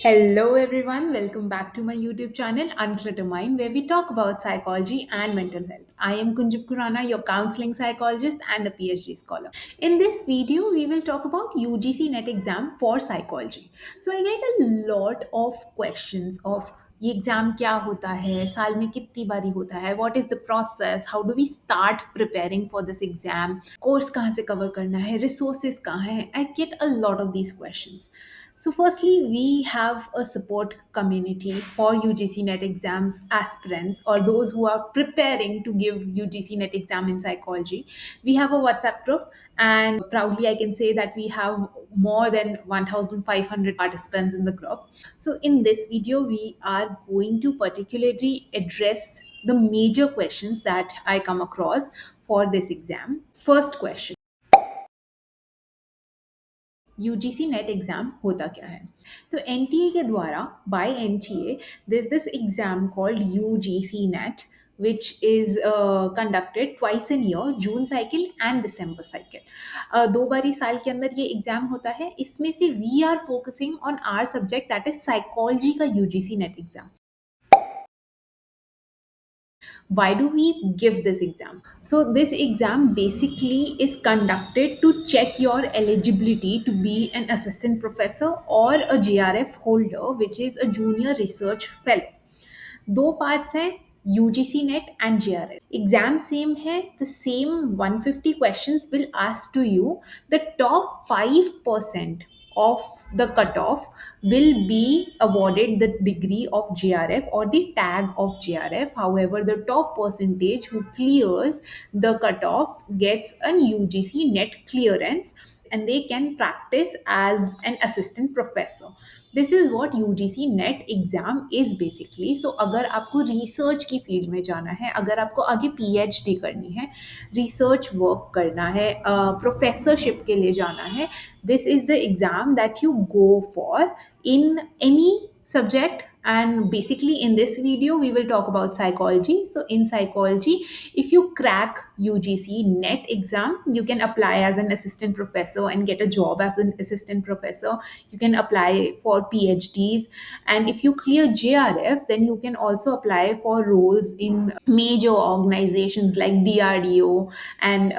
Hello everyone, welcome back to my YouTube channel Unclutter Mind, where we talk about psychology and mental health. I am Kunjab Kurana, your counseling psychologist and a PhD scholar. In this video, we will talk about UGC NET exam for psychology. So I get a lot of questions of ये exam क्या होता है, साल में कितनी बारी होता है, what is the process, how do we start preparing for this exam, course कहाँ से कवर करना है, रिसोर्सेज कहाँ हैं. I get a lot of these questions. So, firstly, we have a support community for UGC NET exams aspirants or those who are preparing to give UGC NET exam in psychology. We have a WhatsApp group, and proudly I can say that we have more than 1,500 participants in the group. So, in this video, we are going to particularly address the major questions that I come across for this exam. First question. UGC NET exam होता क्या है. तो NTA के द्वारा by NTA this this exam called UGC NET which is conducted twice in year, June cycle and December cycle. दो बारी साल के अंदर ये एग्जाम होता है. इसमें से we are focusing on our subject that is psychology का UGC NET exam. Why do we give this exam? So this exam basically is conducted to check your eligibility to be an assistant professor or a JRF holder, which is a junior research fellow. दो parts हैं, UGC NET and JRF. Exam same है. The same 150 questions will ask to you. The top 5% of the cutoff will be awarded the degree of JRF or the tag of JRF. However, the top percentage who clears the cutoff gets an UGC net clearance and they can practice as an assistant professor. This is what UGC NET exam is basically. So अगर आपको research की field में जाना है, अगर आपको आगे PhD करनी है, रिसर्च वर्क करना है, प्रोफेसरशिप के लिए जाना है, this is the exam that you go for in any subject. And basically in this video we will talk about psychology. So in psychology, if you crack UGC net exam, you can apply as an assistant professor and get a job as an assistant professor. You can apply for PhDs, and if you clear JRF, then you can also apply for roles in major organizations like DRDO and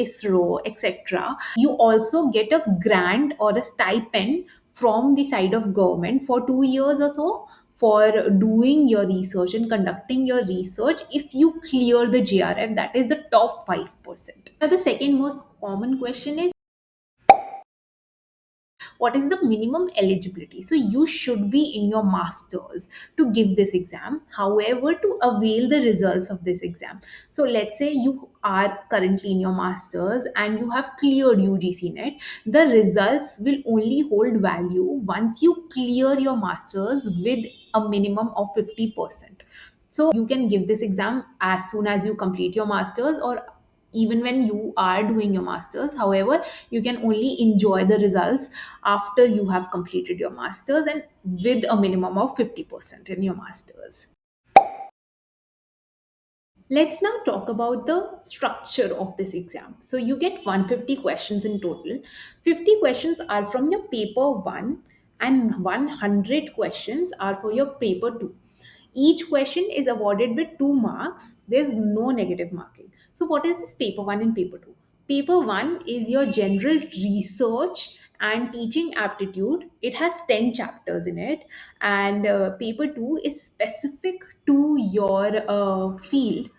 ISRO, etc. You also get a grant or a stipend from the side of government for 2 years or so for doing your research and conducting your research if you clear the JRF, that is the top 5%. Now, the second most common question is, what is the minimum eligibility? So you should be in your masters to give this exam. However, to avail the results of this exam, so let's say you are currently in your masters and you have cleared UGC net, the results will only hold value once you clear your masters with a minimum of 50%. So you can give this exam as soon as you complete your masters or even when you are doing your masters. However, you can only enjoy the results after you have completed your masters and with a minimum of 50% in your masters. Let's now talk about the structure of this exam. So you get 150 questions in total. 50 questions are from your paper 1 and 100 questions are for your paper 2. Each question is awarded with 2 marks. There's no negative marking. So what is this paper 1 and paper 2? Paper 1 is your general research and teaching aptitude. It has 10 chapters in it. And paper 2 is specific to your field.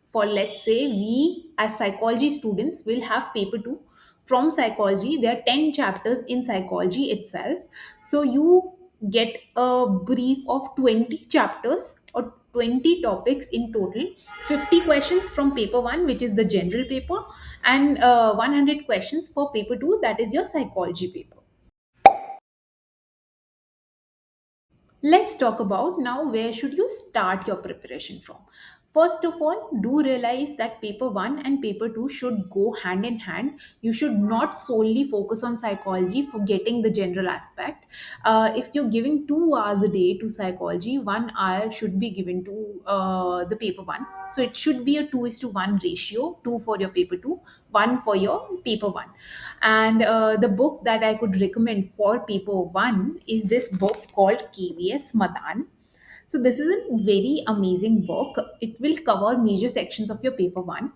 For, let's say, we as psychology students will have paper 2 from psychology. There are 10 chapters in psychology itself. So you get a brief of 20 chapters or 20 topics in total. 50 questions from paper 1, which is the general paper, and 100 questions for paper 2, that is your psychology paper. Let's talk about now where should you start your preparation from. First of all, do realize that paper 1 and paper 2 should go hand in hand. You should not solely focus on psychology, forgetting the general aspect. If you're giving 2 hours a day to psychology, 1 hour should be given to the paper 1. So it should be a 2 is to 1 ratio, 2 for your paper 2, 1 for your paper 1. And the book that I could recommend for paper 1 is this book called KVS Madan. So this is a very amazing book. It will cover major sections of your paper 1.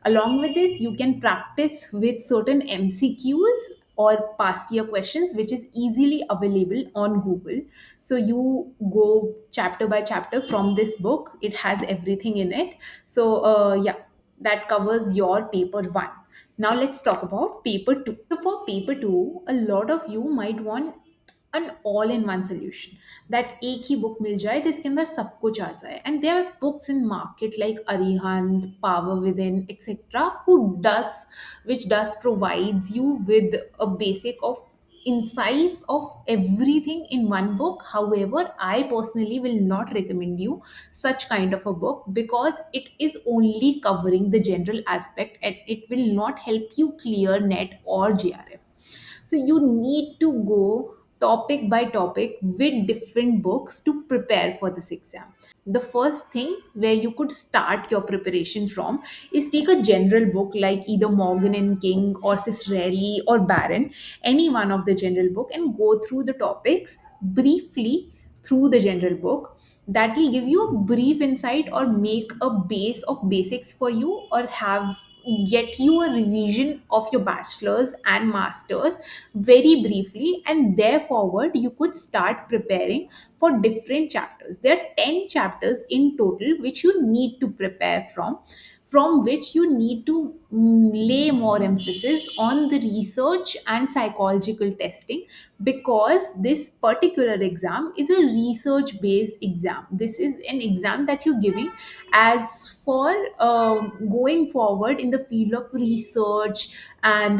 Along with this, you can practice with certain MCQs or past year questions, which is easily available on Google. So you go chapter by chapter from this book. It has everything in it. So yeah, that covers your paper 1. Now let's talk about paper 2. So for paper 2, a lot of you might want an all in one solution that एक ही book मिल जाए जिसके अंदर सब कुछ आ जाए and there are books in market like Arihant power with in etcetera who does which does provides you with a basic of insights of everything in one book. However, I personally will not recommend you such kind of a book because it is only covering the general aspect and it will not help you clear net or JRF. So you need to go topic by topic with different books to prepare for this exam. The first thing where you could start your preparation from is take a general book like either Morgan and King or Ciccarelli or Barron, any one of the general book, and go through the topics briefly through the general book. That will give you a brief insight or make a base of basics for you or have get you a revision of your bachelor's and master's very briefly, and there forward you could start preparing for different chapters. There are 10 chapters in total which you need to prepare from which you need to lay more emphasis on the research and psychological testing, because this particular exam is a research based exam. This is an exam that you're giving as for going forward in the field of research and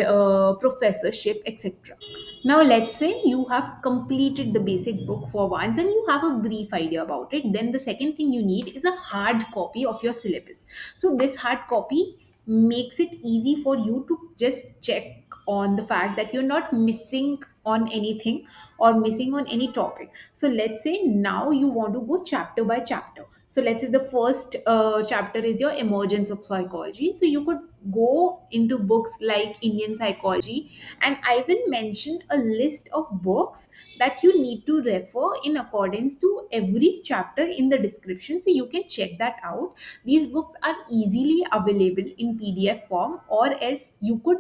professorship, etc. Now, let's say you have completed the basic book for once and you have a brief idea about it. Then, the second thing you need is a hard copy of your syllabus. So, this hard copy makes it easy for you to just check on the fact that you're not missing on anything or missing on any topic. So, let's say now you want to go chapter by chapter. So, let's say the first chapter is your emergence of psychology. So, you could go into books like Indian psychology, and I will mention a list of books that you need to refer in accordance to every chapter in the description, so you can check that out. These books are easily available in PDF form, or else you could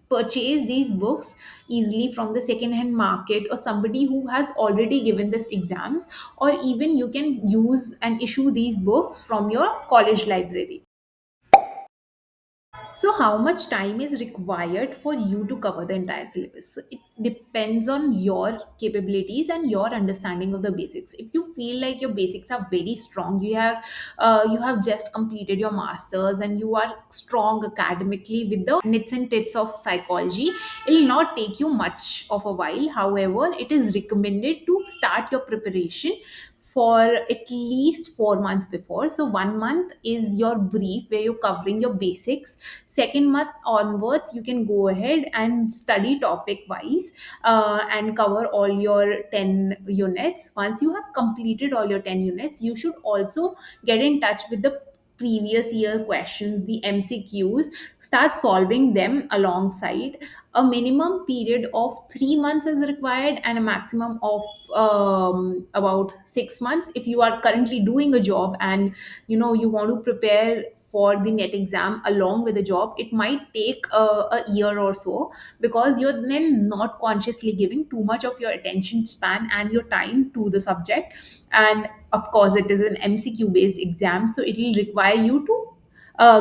purchase these books easily from the second hand market or somebody who has already given this exams, or even you can use and issue these books from your college library. So, how much time is required for you to cover the entire syllabus? So, it depends on your capabilities and your understanding of the basics. If you feel like your basics are very strong, you have just completed your masters and you are strong academically with the nits and tits of psychology, it will not take you much of a while. However, it is recommended to start your preparation for at least 4 months before. So 1 month is your brief where you're covering your basics. Second month onwards, you can go ahead and study topic wise and cover all your 10 units. Once you have completed all your 10 units, you should also get in touch with the previous year questions, the MCQs, start solving them alongside. A minimum period of 3 months is required and a maximum of about 6 months. If you are currently doing a job and you want to prepare for the net exam along with the job, it might take a year or so, because you're then not consciously giving too much of your attention span and your time to the subject. And of course, it is an MCQ based exam, so it will require you to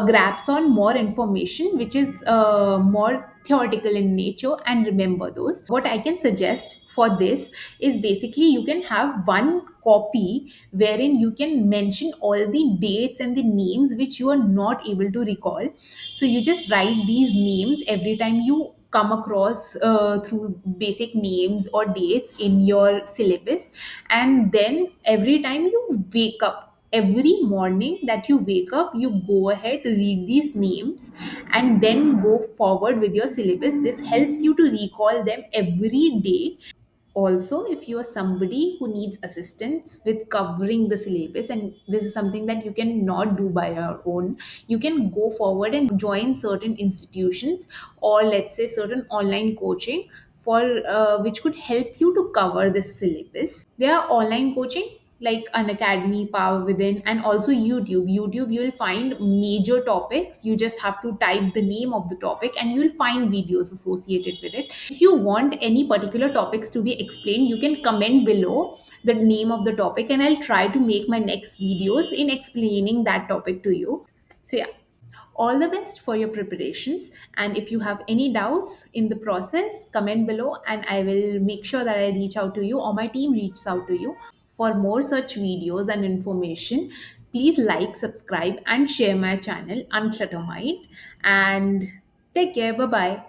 grasp on more information which is more theoretical in nature and remember those. What I can suggest for this is basically you can have one copy wherein you can mention all the dates and the names which you are not able to recall. So you just write these names every time you come across through basic names or dates in your syllabus, and then every time you wake up, every morning that you wake up, you go ahead, read these names, and then go forward with your syllabus. This helps you to recall them every day. Also, if you are somebody who needs assistance with covering the syllabus, and this is something that you cannot do by your own, you can go forward and join certain institutions, or let's say certain online coaching for which could help you to cover this syllabus. There are online coaching like an academy, power within, and also youtube. You'll find major topics. You just have to type the name of the topic and you'll find videos associated with it. If you want any particular topics to be explained, you can comment below the name of the topic, and I'll try to make my next videos in explaining that topic to you. So yeah, all the best for your preparations. And if you have any doubts in the process, comment below and I will make sure that I reach out to you or my team reaches out to you. For more such videos and information, please like, subscribe, and share my channel, Unclutter. And take care. Bye bye.